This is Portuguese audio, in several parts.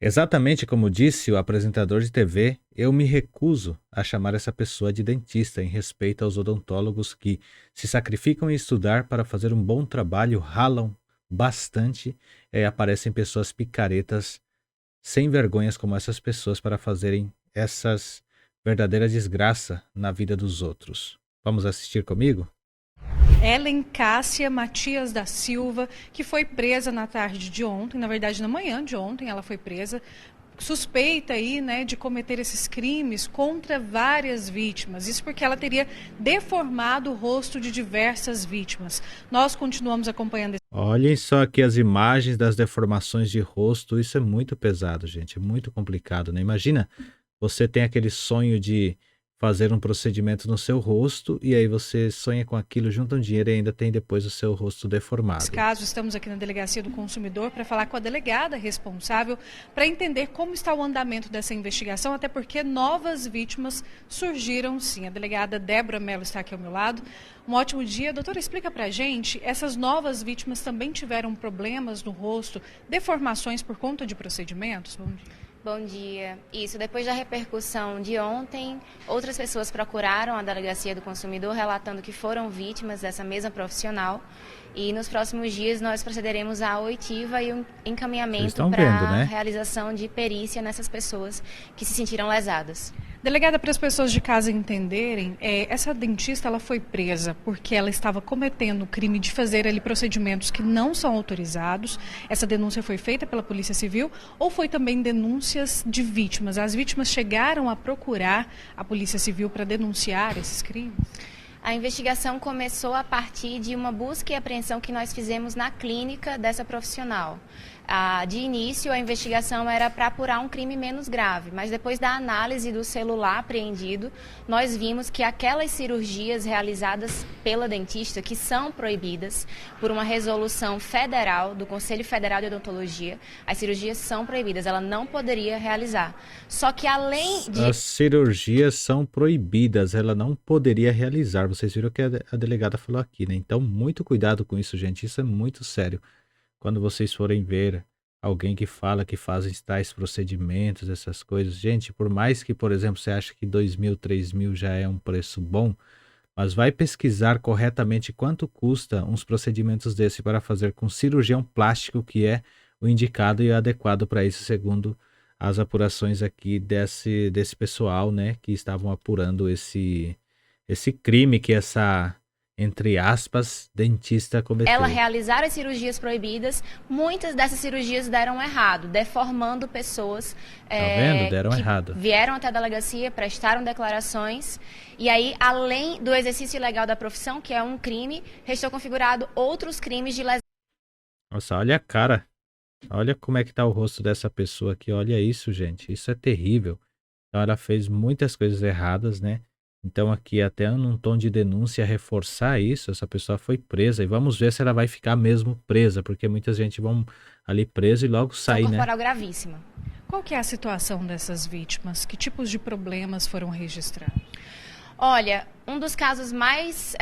Exatamente como disse o apresentador de TV, eu me recuso a chamar essa pessoa de dentista em respeito aos odontólogos que se sacrificam em estudar para fazer um bom trabalho, ralam bastante, aparecem pessoas picaretas sem vergonhas como essas pessoas para fazerem essas verdadeiras desgraça na vida dos outros. Vamos assistir comigo? Ellen Cássia Matias da Silva, que foi presa na tarde de ontem, na verdade na manhã de ontem ela foi presa, suspeita aí, né, de cometer esses crimes contra várias vítimas. Isso porque ela teria deformado o rosto de diversas vítimas. Nós continuamos acompanhando. Olhem só aqui as imagens das deformações de rosto, isso é muito pesado, gente, é muito complicado, né? Imagina, você tem aquele sonho de fazer um procedimento no seu rosto e aí você sonha com aquilo, junta um dinheiro e ainda tem depois o seu rosto Nesse deformado. caso, estamos aqui na Delegacia do Consumidor para falar com a delegada responsável para entender como está o andamento dessa investigação, até porque novas vítimas surgiram sim. A delegada Débora Mello está aqui ao meu lado. Um ótimo dia. Doutora, explica para a gente, essas novas vítimas também tiveram problemas no rosto, deformações por conta de procedimentos? Bom dia. Bom dia. Isso, depois da repercussão de ontem, outras pessoas procuraram a Delegacia do Consumidor relatando que foram vítimas dessa mesma profissional. E nos próximos dias nós procederemos à oitiva e um Vocês encaminhamento estão para vendo, a né? realização de perícia nessas pessoas que se sentiram lesadas. Delegada, para as pessoas de casa entenderem, essa dentista ela foi presa porque ela estava cometendo o crime de fazer ali procedimentos que não são autorizados. Essa denúncia foi feita pela Polícia Civil ou foi também denúncias de vítimas? As vítimas chegaram a procurar a Polícia Civil para denunciar esses crimes? A investigação começou a partir de uma busca e apreensão que nós fizemos na clínica dessa profissional. De início, a investigação era para apurar um crime menos grave, mas depois da análise do celular apreendido, nós vimos que aquelas cirurgias realizadas pela dentista, que são proibidas por uma resolução federal do Conselho Federal de Odontologia, as cirurgias são proibidas, ela não poderia realizar. Só que além de... As cirurgias são proibidas, ela não poderia realizar. Vocês viram o que a delegada falou aqui, né? Então, muito cuidado com isso, gente. Isso é muito sério. Quando vocês forem ver alguém que fala que fazem tais procedimentos, essas coisas, gente, por mais que, por exemplo, você acha que 2.000, 3.000 já é um preço bom, mas vai pesquisar corretamente quanto custa uns procedimentos desse para fazer com cirurgião plástico, que é o indicado e adequado para isso, segundo as apurações aqui desse pessoal, né, que estavam apurando esse crime que essa, entre aspas, dentista ela cometeu. realizar as cirurgias proibidas, muitas dessas cirurgias deram errado, deformando pessoas Tá vendo? Deram que errado. vieram até a delegacia, prestaram declarações, e aí, além do exercício ilegal da profissão, que é um crime, restou configurado outros crimes de lesão. Nossa, olha a cara. Olha como é que tá o rosto dessa pessoa aqui. Olha isso, gente. Isso é terrível. Então ela fez muitas coisas erradas, né? Então aqui até num tom de denúncia reforçar isso, essa pessoa foi presa e vamos ver se ela vai ficar mesmo presa, porque muita gente vão ali preso e logo sair, né? Corporal gravíssima. Qual que é a situação dessas vítimas? Que tipos de problemas foram registrados? Olha, um dos casos mais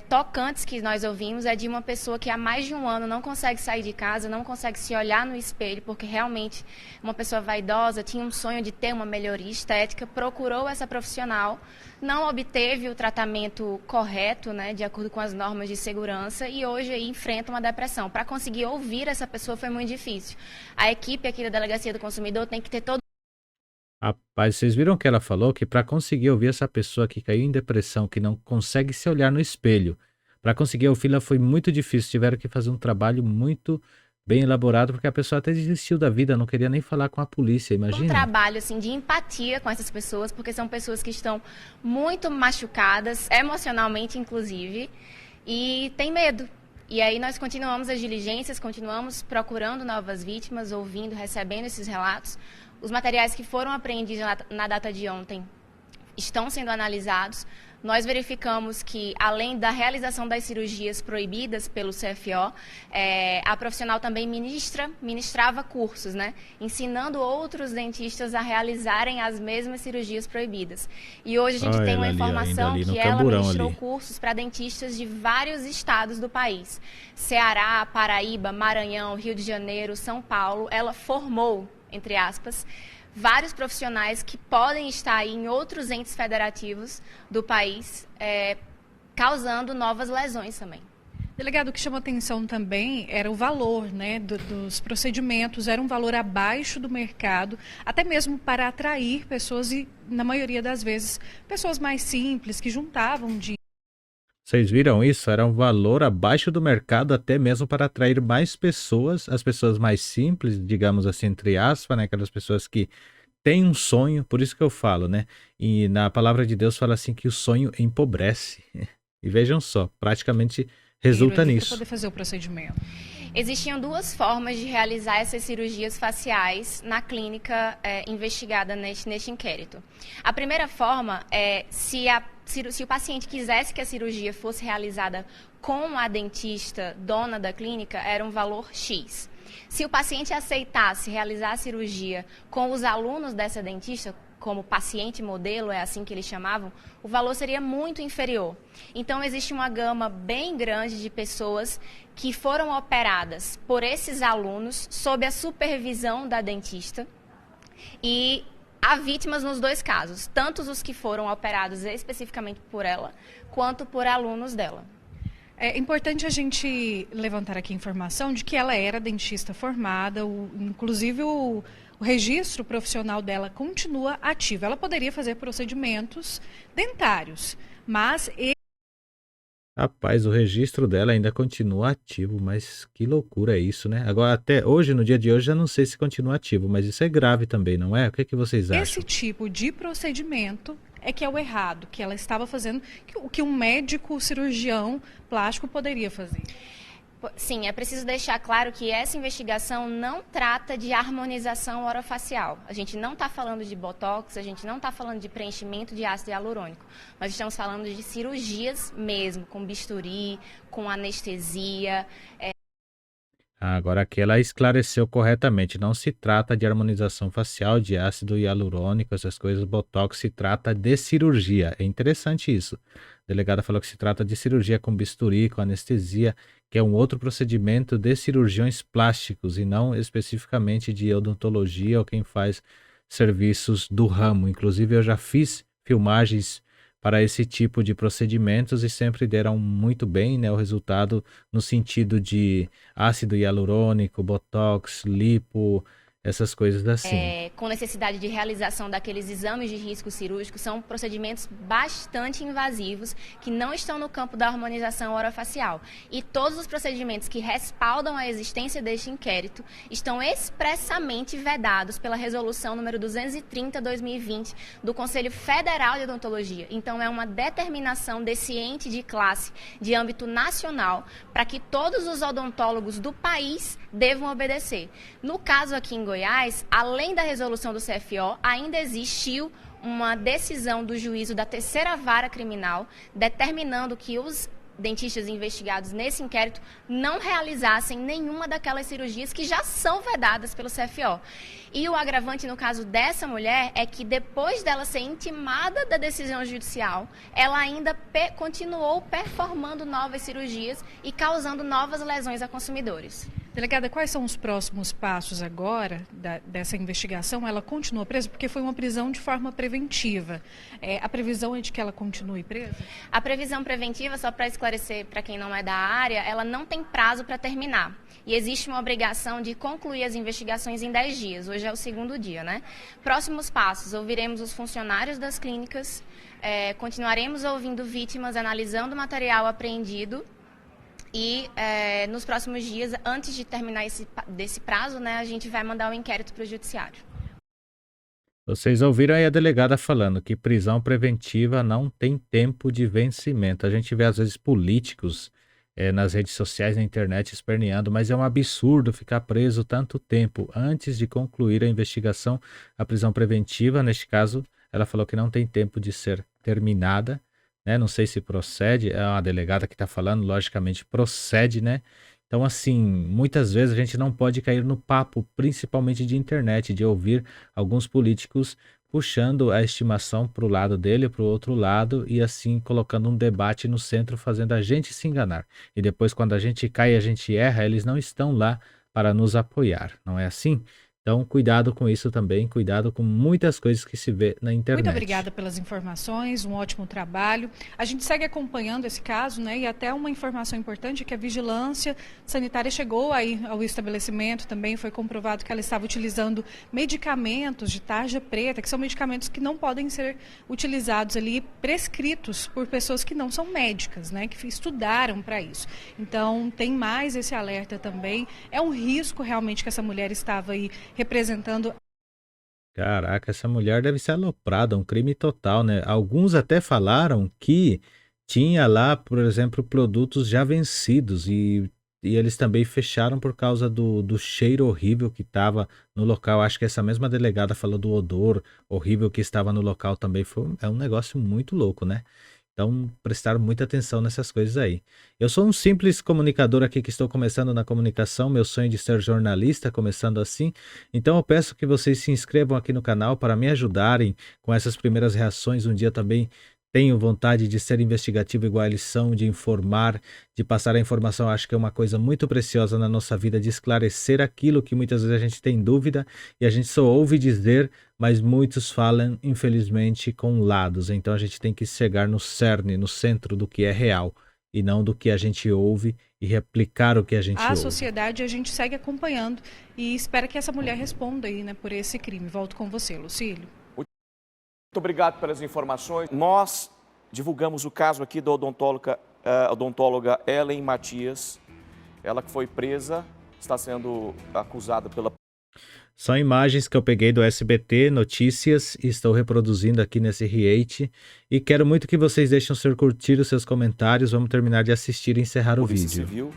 tocantes que nós ouvimos é de uma pessoa que há mais de um ano não consegue sair de casa, não consegue se olhar no espelho, porque realmente uma pessoa vaidosa tinha um sonho de ter uma melhoria estética, procurou essa profissional, não obteve o tratamento correto, né, de acordo com as normas de segurança, e hoje aí enfrenta uma depressão. Para conseguir ouvir essa pessoa foi muito difícil. A equipe aqui da Delegacia do Consumidor tem que ter todo... Rapaz, vocês viram que ela falou que para conseguir ouvir essa pessoa que caiu em depressão, que não consegue se olhar no espelho, para conseguir ouvi-la foi muito difícil. Tiveram que fazer um trabalho muito bem elaborado, porque a pessoa até desistiu da vida, não queria nem falar com a polícia, um imagina. trabalho assim de empatia com essas pessoas, porque são pessoas que estão muito machucadas, emocionalmente inclusive, e têm medo. E aí nós continuamos as diligências, continuamos procurando novas vítimas, ouvindo, recebendo esses relatos. Os materiais que foram apreendidos na data de ontem estão sendo analisados. Nós verificamos que, além da realização das cirurgias proibidas pelo CFO, a profissional também ministrava cursos, né? Ensinando outros dentistas a realizarem as mesmas cirurgias proibidas. E hoje a gente tem uma informação que ela ministrou cursos para dentistas de vários estados do país. Ceará, Paraíba, Maranhão, Rio de Janeiro, São Paulo. Ela formou entre aspas, vários profissionais que podem estar aí em outros entes federativos do país, causando novas lesões também. Delegado, o que chamou atenção também era o valor, né, dos procedimentos, era um valor abaixo do mercado, até mesmo para atrair pessoas e, na maioria das vezes, pessoas mais simples, que juntavam dinheiro. Vocês viram isso? Era um valor abaixo do mercado até mesmo para atrair mais pessoas, as pessoas mais simples, digamos assim, entre aspas, né, aquelas pessoas que têm um sonho, por isso que eu falo, né? E na palavra de Deus fala assim que o sonho empobrece. E vejam só, praticamente resulta Para nisso. poder fazer o procedimento. Existiam duas formas de realizar essas cirurgias faciais na clínica investigada neste inquérito. A primeira forma é se o paciente quisesse que a cirurgia fosse realizada com a dentista dona da clínica, era um valor X. Se o paciente aceitasse realizar a cirurgia com os alunos dessa dentista, como paciente modelo, é assim que eles chamavam, o valor seria muito inferior. Então, existe uma gama bem grande de pessoas que foram operadas por esses alunos sob a supervisão da dentista e há vítimas nos dois casos, tanto os que foram operados especificamente por ela, quanto por alunos dela. É importante a gente levantar aqui a informação de que ela era dentista formada, inclusive o registro profissional dela continua ativo. Ela poderia fazer procedimentos dentários, mas... Rapaz, o registro dela ainda continua ativo, mas que loucura é isso, né? Agora, até hoje, no dia de hoje, já não sei se continua ativo, mas isso é grave também, não é? O que é que vocês acham? Esse tipo de procedimento é que é o errado, que ela estava fazendo, que um médico cirurgião plástico poderia fazer. Sim, é preciso deixar claro que essa investigação não trata de harmonização orofacial. A gente não está falando de botox, a gente não está falando de preenchimento de ácido hialurônico. Nós estamos falando de cirurgias mesmo, com bisturi, com anestesia. Agora aqui ela esclareceu corretamente, não se trata de harmonização facial, de ácido hialurônico, essas coisas, botox, se trata de cirurgia. É interessante isso. A delegada falou que se trata de cirurgia com bisturi, com anestesia, que é um outro procedimento de cirurgiões plásticos e não especificamente de odontologia ou quem faz serviços do ramo. Inclusive eu já fiz filmagens para esse tipo de procedimentos e sempre deram muito bem, né, o resultado no sentido de ácido hialurônico, botox, lipo, essas coisas assim. Com necessidade de realização daqueles exames de risco cirúrgico, são procedimentos bastante invasivos que não estão no campo da harmonização orofacial. E todos os procedimentos que respaldam a existência deste inquérito estão expressamente vedados pela resolução número 230/2020 do Conselho Federal de Odontologia. Então, é uma determinação desse ente de classe de âmbito nacional para que todos os odontólogos do país devam obedecer. No caso aqui em Goiás, além da resolução do CFO, ainda existiu uma decisão do juízo da terceira vara criminal determinando que os dentistas investigados nesse inquérito não realizassem nenhuma daquelas cirurgias que já são vedadas pelo CFO. E o agravante no caso dessa mulher é que depois dela ser intimada da decisão judicial, ela ainda continuou performando novas cirurgias e causando novas lesões a consumidores. Delegada, quais são os próximos passos agora dessa investigação? Ela continua presa porque foi uma prisão de forma preventiva. A previsão é de que ela continue presa? A previsão preventiva, só para esclarecer para quem não é da área, ela não tem prazo para terminar. E existe uma obrigação de concluir as investigações em 10 dias. Hoje é o segundo dia, né? Próximos passos, ouviremos os funcionários das clínicas, continuaremos ouvindo vítimas, analisando o material apreendido. E nos próximos dias, antes de terminar desse prazo, né, a gente vai mandar o inquérito para o judiciário. Vocês ouviram aí a delegada falando que prisão preventiva não tem tempo de vencimento. A gente vê às vezes políticos nas redes sociais, na internet, esperneando, mas é um absurdo ficar preso tanto tempo antes de concluir a investigação. A prisão preventiva, neste caso, ela falou que não tem tempo de ser terminada. Né? Não sei se procede, é uma delegada que está falando, logicamente procede, né? Então, assim, muitas vezes a gente não pode cair no papo, principalmente de internet, de ouvir alguns políticos puxando a estimação para o lado dele, para o outro lado, e assim colocando um debate no centro, fazendo a gente se enganar. E depois, quando a gente cai e a gente erra, eles não estão lá para nos apoiar, não é assim? Então, cuidado com isso também, cuidado com muitas coisas que se vê na Muito internet. obrigada pelas informações, um ótimo trabalho. A gente segue acompanhando esse caso, né? E até uma informação importante é que a vigilância sanitária chegou aí ao estabelecimento, também foi comprovado que ela estava utilizando medicamentos de tarja preta, que são medicamentos que não podem ser utilizados ali, prescritos por pessoas que não são médicas, né? Que estudaram para isso. Então, tem mais esse alerta também. É um risco realmente que essa mulher estava aí representando. Caraca, essa mulher deve ser aloprada, um crime total, né? Alguns até falaram que tinha lá, por exemplo, produtos já vencidos e eles também fecharam por causa do cheiro horrível que estava no local. Acho que essa mesma delegada falou do odor horrível que estava no local também. É um negócio muito louco, né? Então, prestar muita atenção nessas coisas aí. Eu sou um simples comunicador aqui que estou começando na comunicação, meu sonho de ser jornalista, começando assim. Então, eu peço que vocês se inscrevam aqui no canal para me ajudarem com essas primeiras reações. Um dia também tenho vontade de ser investigativo igual eles são, de informar, de passar a informação. Acho que é uma coisa muito preciosa na nossa vida, de esclarecer aquilo que muitas vezes a gente tem dúvida e a gente só ouve dizer, mas muitos falam, infelizmente, com lados. Então a gente tem que chegar no cerne, no centro do que é real e não do que a gente ouve e replicar o que a gente A ouve. sociedade, a gente segue acompanhando e espera que essa mulher responda aí, né, por esse crime. Volto com você, Lucílio. Muito obrigado pelas informações. Nós divulgamos o caso aqui da odontóloga Ellen Matias. Ela que foi presa, está sendo acusada pela... São imagens que eu peguei do SBT Notícias e estou reproduzindo aqui nesse react. E quero muito que vocês deixem o seu curtir, os seus comentários. Vamos terminar de assistir e encerrar o Polícia vídeo. Civil,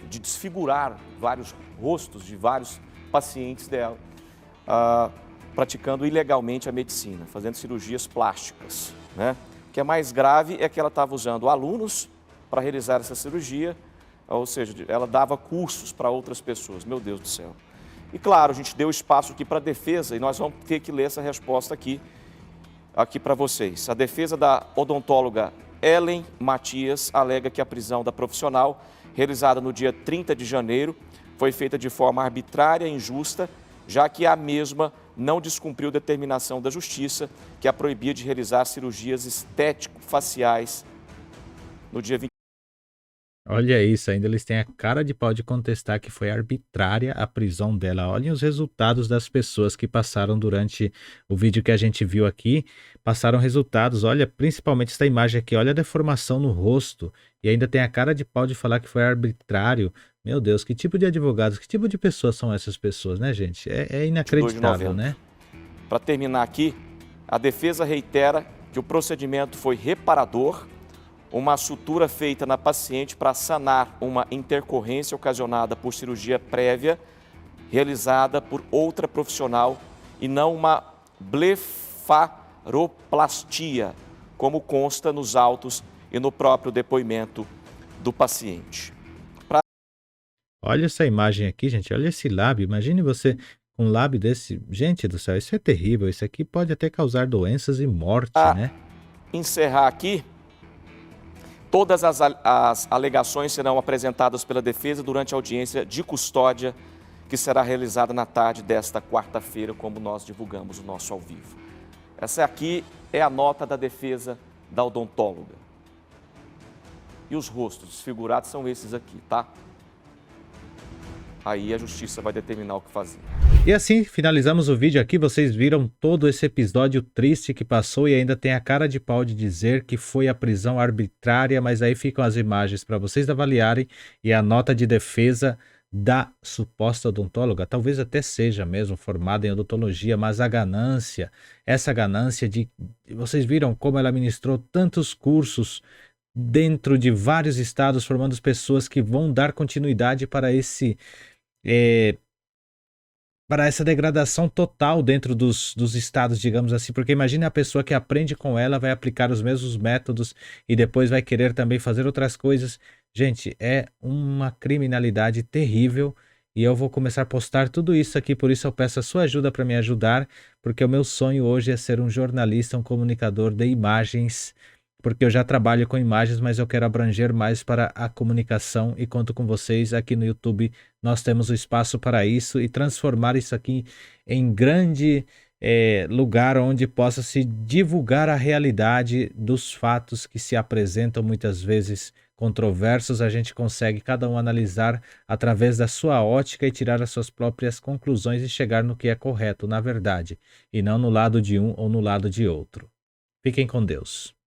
de desfigurar vários rostos de vários pacientes dela, praticando ilegalmente a medicina, fazendo cirurgias plásticas, né? O que é mais grave é que ela estava usando alunos para realizar essa cirurgia, ou seja, ela dava cursos para outras pessoas. Meu Deus do céu. E claro, a gente deu espaço aqui para a defesa e nós vamos ter que ler essa resposta aqui para vocês. A defesa da odontóloga Ellen Matias alega que a prisão da profissional, realizada no dia 30 de janeiro, foi feita de forma arbitrária e injusta, já que a mesma não descumpriu determinação da Justiça, que a proibia de realizar cirurgias estético-faciais no dia 20. Olha isso, ainda eles têm a cara de pau de contestar que foi arbitrária a prisão dela. Olhem os resultados das pessoas que passaram durante o vídeo que a gente viu aqui. Passaram resultados, olha, principalmente essa imagem aqui, olha a deformação no rosto. E ainda tem a cara de pau de falar que foi arbitrário. Meu Deus, que tipo de advogados, que tipo de pessoas são essas pessoas, né, gente? É inacreditável, né? Para terminar aqui, a defesa reitera que o procedimento foi reparador, uma sutura feita na paciente para sanar uma intercorrência ocasionada por cirurgia prévia realizada por outra profissional e não uma blefaroplastia, como consta nos autos e no próprio depoimento do paciente. Olha essa imagem aqui, gente, olha esse lábio, imagine você com um lábio desse, gente do céu, isso é terrível, isso aqui pode até causar doenças e morte, né? Encerrar aqui, todas as alegações serão apresentadas pela defesa durante a audiência de custódia que será realizada na tarde desta quarta-feira, como nós divulgamos o nosso ao vivo. Essa aqui é a nota da defesa da odontóloga. E os rostos desfigurados são esses aqui, tá? Aí a justiça vai determinar o que fazer. E assim finalizamos o vídeo aqui. Vocês viram todo esse episódio triste que passou e ainda tem a cara de pau de dizer que foi a prisão arbitrária, mas aí ficam as imagens para vocês avaliarem e a nota de defesa da suposta odontóloga, talvez até seja mesmo formada em odontologia, mas a ganância, essa ganância de... Vocês viram como ela ministrou tantos cursos dentro de vários estados, formando pessoas que vão dar continuidade para para essa degradação total dentro dos estados, digamos assim, porque imagine a pessoa que aprende com ela, vai aplicar os mesmos métodos e depois vai querer também fazer outras coisas. Gente, é uma criminalidade terrível e eu vou começar a postar tudo isso aqui, por isso eu peço a sua ajuda para me ajudar, porque o meu sonho hoje é ser um jornalista, um comunicador de imagens porque eu já trabalho com imagens, mas eu quero abranger mais para a comunicação e conto com vocês aqui no YouTube. Nós temos o espaço para isso e transformar isso aqui em grande lugar onde possa se divulgar a realidade dos fatos que se apresentam muitas vezes controversos. A gente consegue cada um analisar através da sua ótica e tirar as suas próprias conclusões e chegar no que é correto, na verdade, e não no lado de um ou no lado de outro. Fiquem com Deus.